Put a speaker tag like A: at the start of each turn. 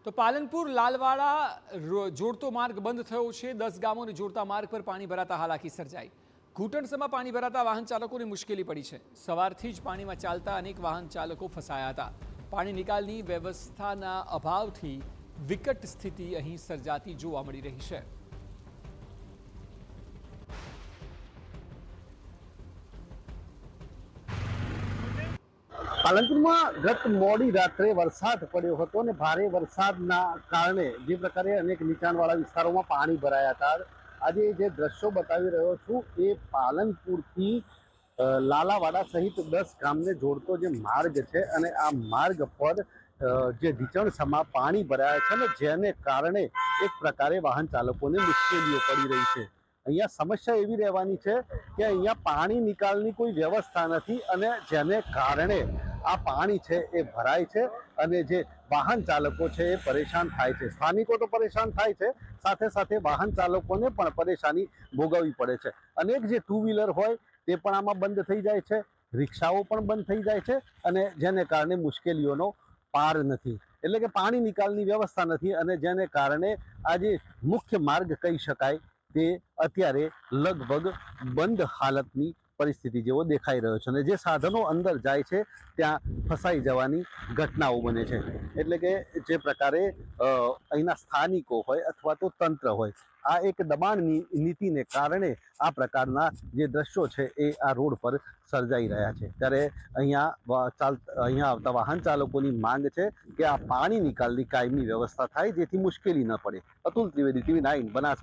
A: તો પાલનપુર લાલવાડા જોડતો માર્ગ બંધ થયો છે। 10 ગામોને જોડતા માર્ગ પર પાણી ભરાતા હાલાકી સર્જાઈ। ઘૂંટણસમાં પાણી ભરાતા વાહન ચાલકોને મુશ્કેલી પડી છે। સવારથી જ પાણીમાં ચાલતા અનેક વાહન ચાલકો ફસાયા હતા। પાણી નિકાલની વ્યવસ્થાના અભાવથી વિકટ સ્થિતિ અહીં સર્જાતી જોવા મળી રહી છે।
B: પાલનપુરમાં ગત મોડી રાત્રે વરસાદ પડ્યો હતો અને ભારે વરસાદના કારણે જે પ્રકારે અનેક નીચાણવાળા વિસ્તારોમાં પાણી ભરાયા હતા। આજે જે દ્રશ્યો બતાવી રહ્યો છું એ પાલનપુરથી લાલાવાડા સહિત 10 ગામને જોડતો જે માર્ગ છે અને આ માર્ગ પર જે ઢીચણસમાં પાણી ભરાયા છે અને જેને કારણે એક પ્રકારે વાહન ચાલકોને મુશ્કેલીઓ પડી રહી છે। અહીંયા સમસ્યા એવી રહેવાની છે કે અહીંયા પાણી નિકાલની કોઈ વ્યવસ્થા નથી અને જેને કારણે આ પાણી છે એ ભરાય છે અને જે વાહન ચાલકો છે એ પરેશાન થાય છે। સ્થાનિકો તો પરેશાન થાય છે, સાથે સાથે વાહન ચાલકોને પણ પરેશાની ભોગવવી પડે છે। અનેક જે ટુ વ્હીલર હોય તે પણ આમાં બંધ થઈ જાય છે, રિક્ષાઓ પણ બંધ થઈ જાય છે અને જેને કારણે મુશ્કેલીઓનો પાર નથી, એટલે કે પાણી નિકાલની વ્યવસ્થા નથી અને જેને કારણે આજે મુખ્ય માર્ગ કહી શકાય તે અત્યારે લગભગ બંધ હાલતની પરિસ્થિતિ જેવો દેખાઈ રહ્યો છે અને જે સાધનો અંદર જાય છે ત્યાં ફસાઈ જવાની ઘટનાઓ બને છે। એટલે કે જે પ્રકારે અહીંના સ્થાનિકો હોય અથવા તો તંત્ર હોય આ એક દબાણની નીતિને કારણે આ પ્રકારના જે દ્રશ્યો છે એ આ રોડ પર સર્જાઈ રહ્યા છે। ત્યારે અહીંયા આવતા વાહન ચાલકોની માંગ છે કે આ પાણી નિકાલની કાયમી વ્યવસ્થા થાય જેથી મુશ્કેલી ન પડે। અતુલ ત્રિવેદી, TV9 બનાસ।